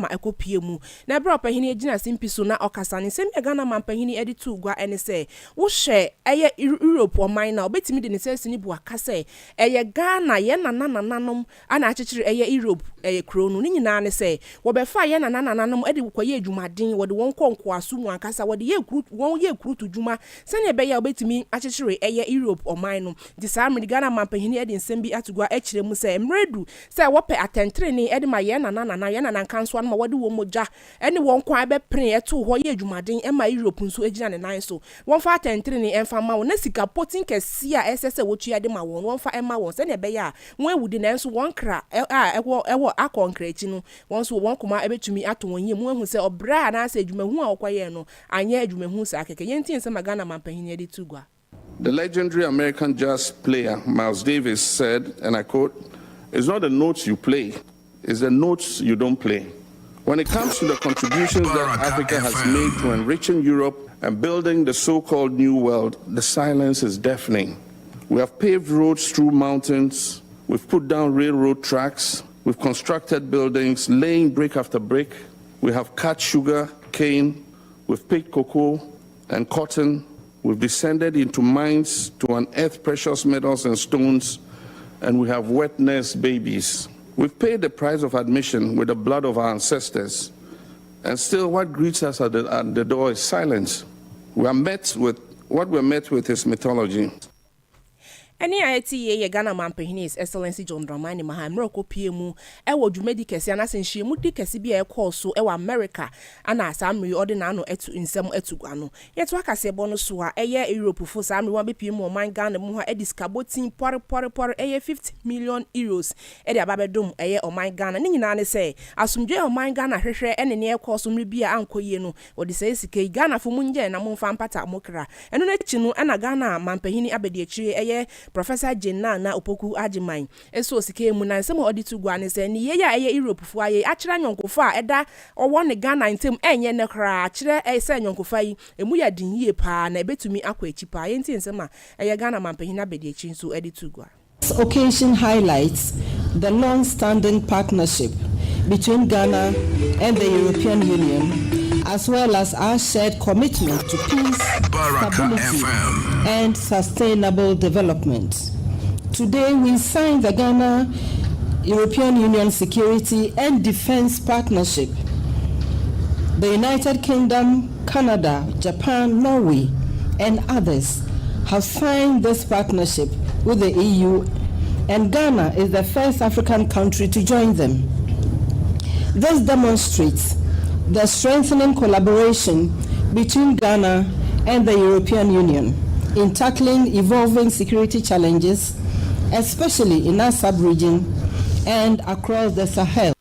ama ekopie mu na bra opahini agina simpi so na okasane sem Ghana mampahini edi tu gwa ene se wo hye eye Europe oman na obetimi de ne sesi ni bu akase eye Ghana ye nanananom ana akekere eye Europe eye kro no ni nyina ne se wo be fa ye nanananom edi kwaye adwumaden wo de won konko aso mu akasa wo de ye kru won ye kru to dwuma sene be ya obetimi akekere eye Europe oman no di sa amri Ghana mampahini edi nsem bi atugwa ekire mu se mredu se wo pe atentre ni edi ma ye nanana ye nanankanso an ma wo de wo moja ene won kwa be pren eto ho ye adwumaden e ma Europe nso egina ne nan so won fa atentre ni emfa ma wo na sika potin kesi a esese wo tua de ma won fa ema won se ne be ya won ewudi na nso won kra ewo akonkra echi no won so won koma ebetumi ato won ye mu ehu se obra na ase adwumahu a okoye no anye adwumahu sa akeke yentin se Ghana mampahini edi tugwa. The legendary American jazz player Miles Davis said, and I quote, "It's not the notes you play, it's the notes you don't play." When it comes to the contributions that Africa has made to enriching Europe and building the so-called New World, the silence is deafening. We have paved roads through mountains, we've put down railroad tracks, we've constructed buildings, laying brick after brick, we have cut sugar, cane, we've picked cocoa and cotton, we've descended into mines to unearth precious metals and stones, and we have wet nurse babies. We've paid the price of admission with the blood of our ancestors, and still what greets us at the door is silence. What we're met with is mythology. Any ITA ye Ghana mampahini His Excellency John Dramani Mahama kopie mu ewo dwumedi kese anasenhye mu di kese bi e call so ewo America ana asamri ordinary no etu nsem etugwano yeto akase bo no so a eye Europe fo samri wan bepie mu man Ghana mu ha ediskabotin por eye 50 million euros e de ababedom eye oman Ghana ni nyina ne se asumdwe oman Ghana hwehwe ene ne e call so mri bia ankoye no odi se sike Ghana fo munje na mo mfa mpata mokra eno na chi no ana Ghana mampahini abedi akire eye Professor Jenna na opoku ajiman eso sike mu na nsem oditu gwa ne se ni ye ya eye Europe fu aye akira nyonkofo a eda owo ne Ghana ntem enye ne kra akira ese nyonkofo yi emu ya din yie pa na ebetumi akwa echi pa ye nti nsem a eye Ghana mampahina bedi echi nso editu gwa. This occasion highlights the long-standing partnership between Ghana and the European Union, as well as our shared commitment to peace, stability, and sustainable development. Today, we signed the Ghana-European Union Security and Defense Partnership. The United Kingdom, Canada, Japan, Norway, and others have signed this partnership with the EU, and Ghana is the first African country to join them. This demonstrates the strengthening collaboration between Ghana and the European Union in tackling evolving security challenges, especially in our sub-region and across the Sahel.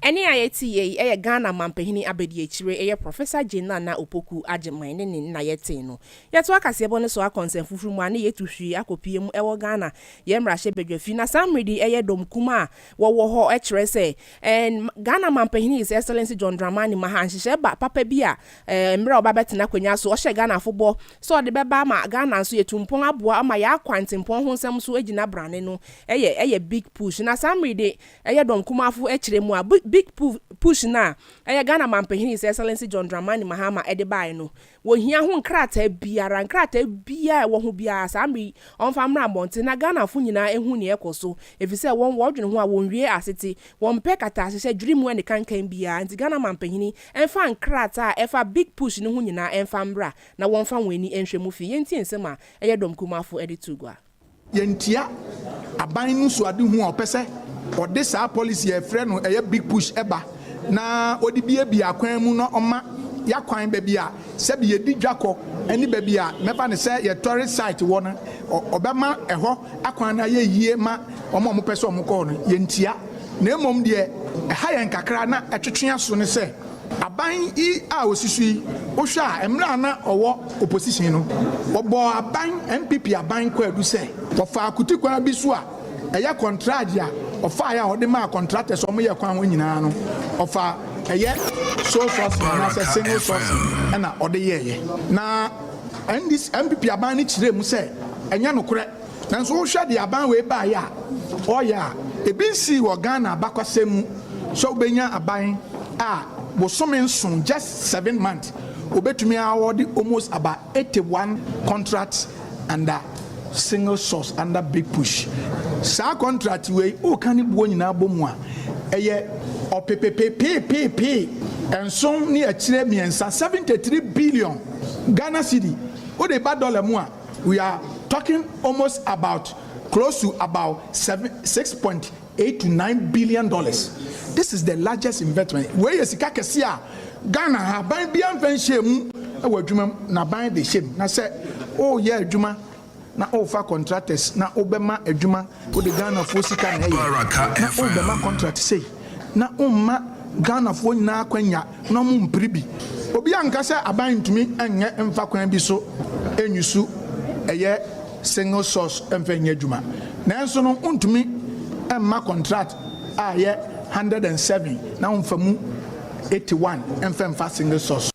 Any ITA Ghana mampahini abedi echire Professor Jenna na opoku ajiman ne na yete no yeto akase bo so akonsem fufuru mu ane yetuhwi akopie mu ewo Ghana ye mrahye bedwafi na samredi dom kuma wo ho ekire se Ghana mampahini His Excellency John Dramani Mahama nhye ba papa bi a mra oba betena kwanya so o hye Ghana fobo so de beba ma Ghana so yetumpon aboa ama ya kwantempon ho nsem so agina brane no eye big push na samredi dom kuma afo ekire mu a big push na Ghana mampahini His Excellency John Dramani Mahama edebai no wo hia ho nkrata bia wo ho bia samri onfa mra bonte na Ghana fo nyina ehu ne ekoso efise won wodwene ho a won wie aseti won pekata ahye dwirimu ene kankan bia nti Ghana mampahini enfa nkrata efa big push ne ho nyina enfa mra na wonfa wani enhwemu fi yenti ensema dom kumafo editugwa yentia aban nu so ade hu opese ode sa policy e frɛ no big push eba na odi bia akwan mu no oma yakwan ba bia se bi yedi dwakɔ ani ba bia mefa ne se ye tourist site wo no obema ɛhɔ akwan na ye yie ma omo pese omo kɔ no yentia na emom de ha yen kakra na etwetwe so ne se aban I a osisui ohwa emra na owo opposition no obo aban MPP aban kwa adu se ofa akutikwa bi so a contract ya ofa ya ode ma contractors omo ye kwan ho nyina no ofa sole source na say single source na ode ye na and this MPP aban ni kire mu se enya nokore nanso wo hwa de aban we ba ya oya ebi si wo Ghana bakwasem so benya aban bosome nson just 7 months obetumi award almost about 81 contracts under single source under big push. Sa contract we o kan buo nyina bomu a eye opepepepepe enson ni akire miensa 73 billion Ghana cedi. O de ba dollar mu a we are talking almost about close to about 6.8 to 9 billion dollars. This is the largest investment. Where is sika kese a Ghana ha ban bia mfa shemu e wadwuma na ban de shem na say oh yeah adwuma na offer contractors na obema adwuma o de Ghana fo sika na e na obema contract say na umma Ghana fo nyina kwanya na mu mpribi obi anka say aban ntumi enye mfa kwan bi so enyusu eye single source mfa nya adwuma na enso no ntumi emma contract ye 107 na umfa mu 81 mfa single source.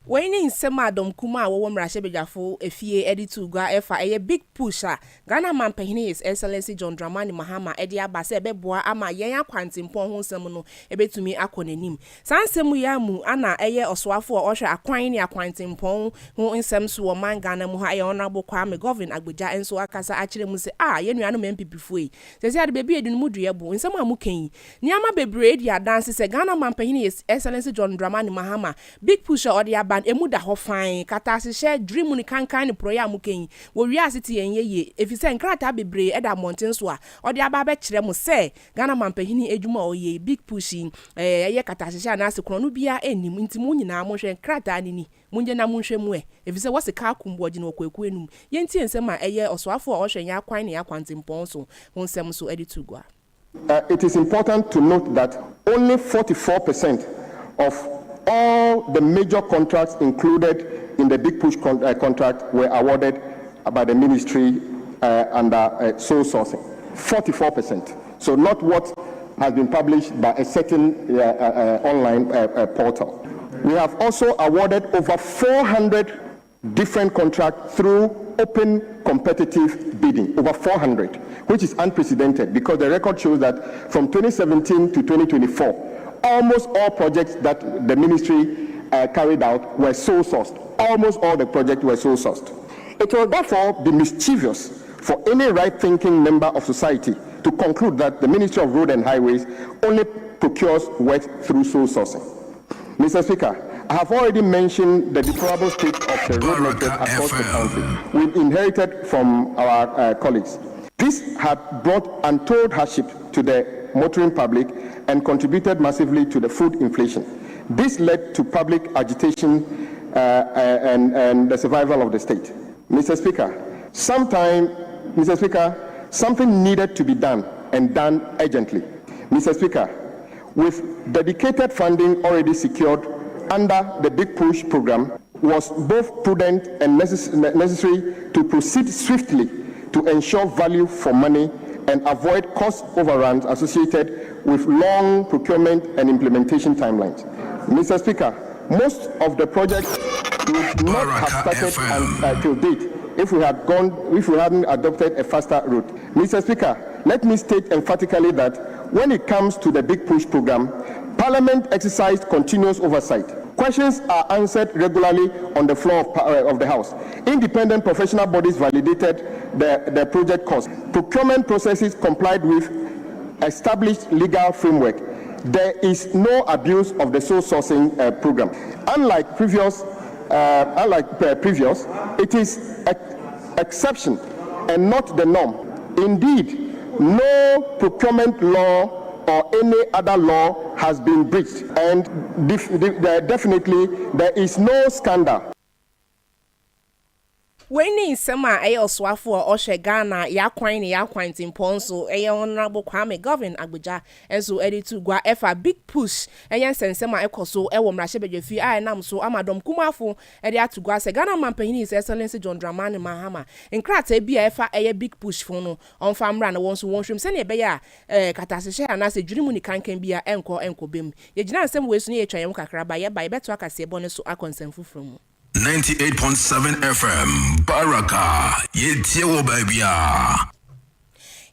When in Semadom Kuma, Wom Rashebejafo, a fee editu gua efa a big pusher. Ghana man pehini His Excellency John Dramani Mahama, Edia Basse Beboa, Ama Yaya Quantin Pon Semono, ebe to me akonenim. Sansemu Yamu, Anna, Eye Oswafo, Osha, Aquine, Aquantin Pon, who in some so man Ghana Muha, Honorable Kwame Govern, Abuja, and so Akasa actually must say, Yenu mempi before. They said the baby in Mudriabu, in some Mukin. Niama Bebradia dances a Ghana man pehini His Excellency John Dramani Mahama, big pusher or the ban emuda ho fan katase share dream ni kankan ni proya muken wo wiasiti yenye efise nkrata bebre eda mountain so a odi aba be kire mu se Ghana mampahini edwuma oye big pushing ye katase share na se krono bia enim ntimu nyina mo hwe nkrata ni munje na munhwe mu efise wo se ka kumboji na okweku enum yenti ensem a eye osoafo o hwe nya kwan ne yakwantimpon so ho nsem so editugwa. It is important to note that only 44% of all the major contracts included in the Big Push contract were awarded by the ministry under sole sourcing. 44%. So not what has been published by a certain online portal. We have also awarded over 400 different contracts through open competitive bidding, over 400, which is unprecedented because the record shows that from 2017 to 2024, almost all projects that the ministry carried out were sole sourced. Almost all the projects were sole sourced. It will therefore be mischievous for any right-thinking member of society to conclude that the Ministry of Road and Highways only procures work through sole sourcing. Mr. Speaker, I have already mentioned the deplorable state of the road network across the country we've inherited from our colleagues. This had brought untold hardship to the motoring public and contributed massively to the food inflation. This led to public agitation and the survival of the state. Mr. Speaker, something needed to be done and done urgently. Mr. Speaker, with dedicated funding already secured under the Big Push program, was both prudent and necessary to proceed swiftly to ensure value for money and avoid cost overruns associated with long procurement and implementation timelines. Mr. Speaker, most of the projects would not have started until date if we hadn't adopted a faster route. Mr. Speaker, let me state emphatically that when it comes to the Big Push program, Parliament exercised continuous oversight. Questions are answered regularly on the floor of the House. Independent professional bodies validated the project cost. Procurement processes complied with established legal framework. There is no abuse of the sole sourcing program. Unlike previous, it is an exception and not the norm. Indeed, no procurement law or any other law has been breached, and definitely there is no scandal. When in summer, I also for Osha Ghana, Yakwantin Ponso, a honorable Kwame Govern Abuja, and so edit to Gua Efa big push, and yes, and summer echo so, Ewom Rashebefi, I am so Amadom Kumafu, and ya to Guasa Ghana Mampani, His Excellency John Dramani Mahama, and Krate BFA a big push for on farm run, once who wants him send a bear, Katasha, and as a dream can be a enko bim. Yet, some ways near Chayanka Krabaya by better I say bonus so I consent from. 98.7 FM Baraka Yetiewo Babia.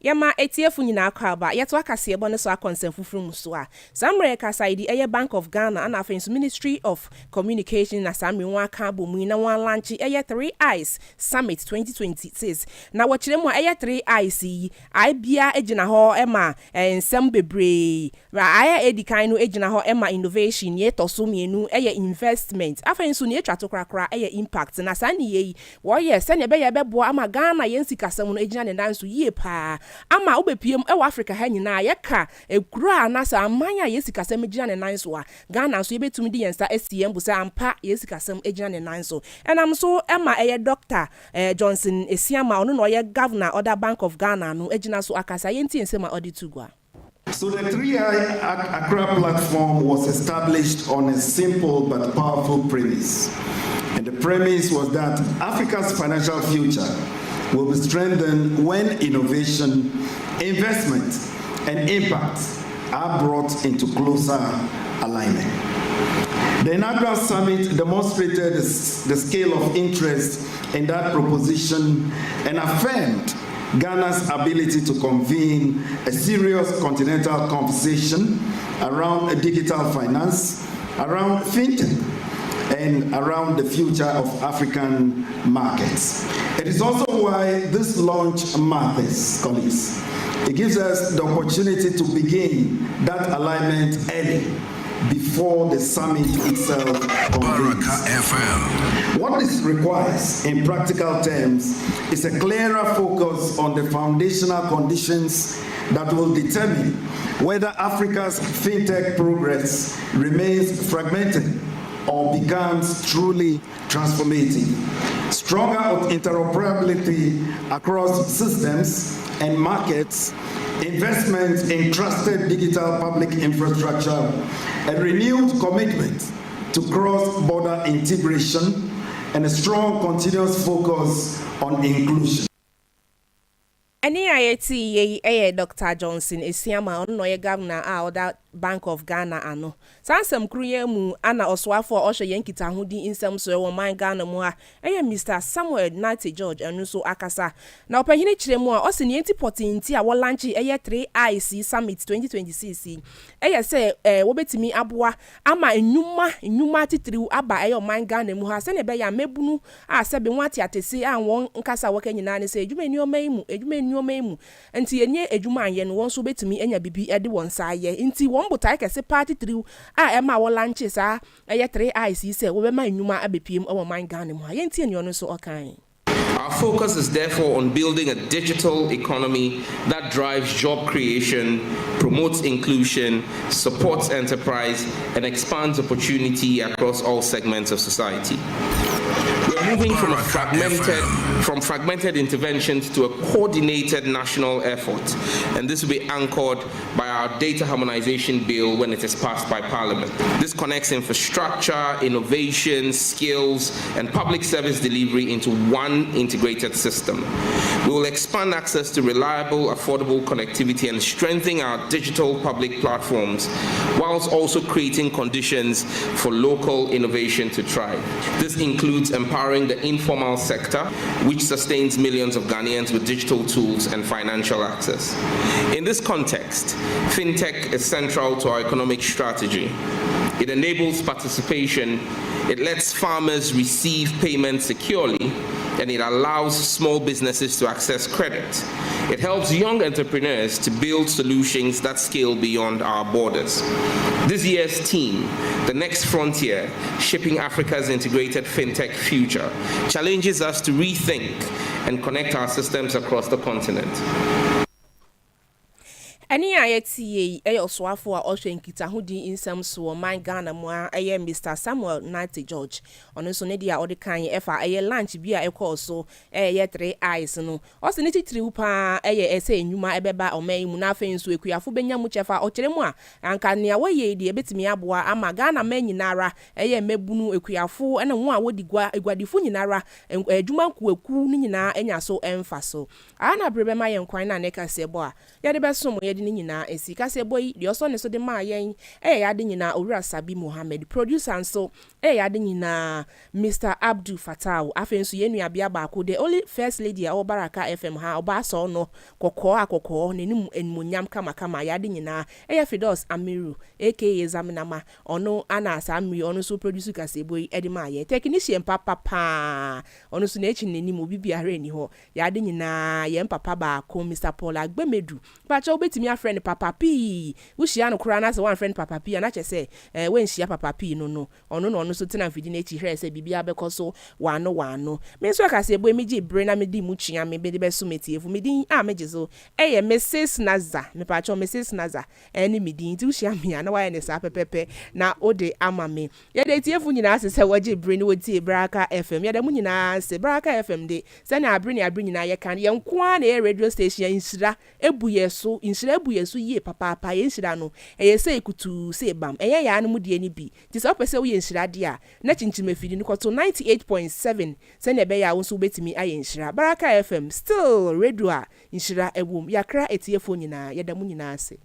Yama etiefu nyina akaba yeto akase ebo ne so akonsem fufuru so a samre kasaidi eye Bank of Ghana and afenso Ministry of Communication na samre won aka bomu na won launch eye 3 Eyes Summit 2026 na wachire mu eye 3 Eyes yi ai bia ejina ho ema ensem bebre ra aya edikan no ejina ho ema innovation ye toso mienu eye investment afenso ne etwa to krakra eye impact na sani ye wo ye se ne be ye bebo ama Ghana ye nsikasem no ejina ne nanso yie pa ama obepiem e Africa ha nyina yeka ekura na sa amanya yesikasem ejina ne nanso a Ghana so yebetumi di yensa asiem bu sa ampa yesikasem ejina ne nanso enam so ema eye Dr. Johnson Esiama ono no ye governor other Bank of Ghana no ejina so akasa yenti ensema auditugwa. So the 3i Accra platform was established on a simple but powerful premise. And the premise was that Africa's financial future will be strengthened when innovation, investment, and impact are brought into closer alignment. The inaugural summit demonstrated the scale of interest in that proposition and affirmed Ghana's ability to convene a serious continental conversation around digital finance, around fintech, and around the future of African markets. It is also why this launch matters, colleagues. It gives us the opportunity to begin that alignment early, before the summit itself convenes. What this requires, in practical terms, is a clearer focus on the foundational conditions that will determine whether Africa's fintech progress remains fragmented or becomes truly transformative. Stronger interoperability across systems and markets, investment in trusted digital public infrastructure, a renewed commitment to cross-border integration, and a strong continuous focus on inclusion. Any IAT ye Dr. Johnson Esiama ono ye governor other Bank of Ghana ano. Sansem kruye mu ana oswafo osho yenkita hudi insem so wo man Ghana mu a Mr. Samuel Nate George anu so akasa. Na opahine kire mu a o se ne potinti a wo launch 3 Eyes Summit 2026. Se wo betimi aboa ama enwuma titiriu aba man Ghana mu ha se ne be ya mebunu a se be nwati atese a won nkasa wo kanyina ne se edwuma emu enti enye edwuma anye no won so betimi enya bibi ede won sa ye enti won botai kese party triu a ema wo lanche sa 3 Eyes se wo be ma enwuma abepiem o man Ghana mu ha ye enti enyo no so okan. Our focus is therefore on building a digital economy that drives job creation, promotes inclusion, supports enterprise, and expands opportunity across all segments of society. We're moving from fragmented interventions to a coordinated national effort, and this will be anchored by our data harmonization bill when it is passed by Parliament. This connects infrastructure, innovation, skills, and public service delivery into one integrated system. We will expand access to reliable, affordable connectivity and strengthen our digital public platforms, whilst also creating conditions for local innovation to thrive. This includes empowering the informal sector, which sustains millions of Ghanaians with digital tools and financial access. In this context, fintech is central to our economic strategy. It enables participation, it lets farmers receive payments securely, and it allows small businesses to access credit. It helps young entrepreneurs to build solutions that scale beyond our borders. This year's theme, The Next Frontier, Shaping Africa's Integrated FinTech Future, challenges us to rethink and connect our systems across the continent. Any IATA oswafo a osho nkita hudi insem so man Ghana mu a Mr. Samuel Nate George ono so ne dia odikan efa lunch bi a ekọ so 3 Eyes no o se ne titiri upa ese enwuma ebeba oman mu na afen so ekuafo benya mu chefa o kire mu a anka ne a woye de ebetimi aboa ama Ghana man nyinara mebunu ekuafo na wo a wodi egwadifo nyinara adwuma nkuaku ni nyina enya so emfa so ana brebe ma ye nkwan na ne kase bo a ye de besom ye de ni nyina esi kase boy de oso ne so de ma yen yade nyina Owura Sabi Mohammed producer nso yade nyina Mr Abdul Fatau afenso ye nuabia baako the only first lady a Obaraka FM ha oba so no kokko nenim enmonyam kama yade nyina Fidos Amiru aka Zaminama ono ana Samri ono so producer kase boy ede ma yen technician papa ono so na echi nenim obi biare ni ho yade nyina yen papa baako Mr Paul Agbemedu pacha obetimi a friend papa P wuhia no kura na se one friend papa P na che se when hia papa P no ono so tena fidi na echi hre se bibia bekoso wano me so ka se boy meji bre na me di mu twia me be de be so metiefu me din a mejezo Mrs Naza me pacha Mrs Naza eni me din ti wuhia me na wa ne sa pepepe na ode ama me ye de tiefu nyina se waje bre ni woti Braka FM ye de mu nyina se Braka FM de se na abre nyina ye kan ye nko na radio station insira ebuye so ye papa ye insira no se ekutu se bam ya no mu de ni bi ti se opese wo ye insira de a na chinchime fidi ni koto 98.7 se na be ya wo so betimi aye insira Braka FM still radio a insira ebum yakra etiefo nyina ye da mu nyina ase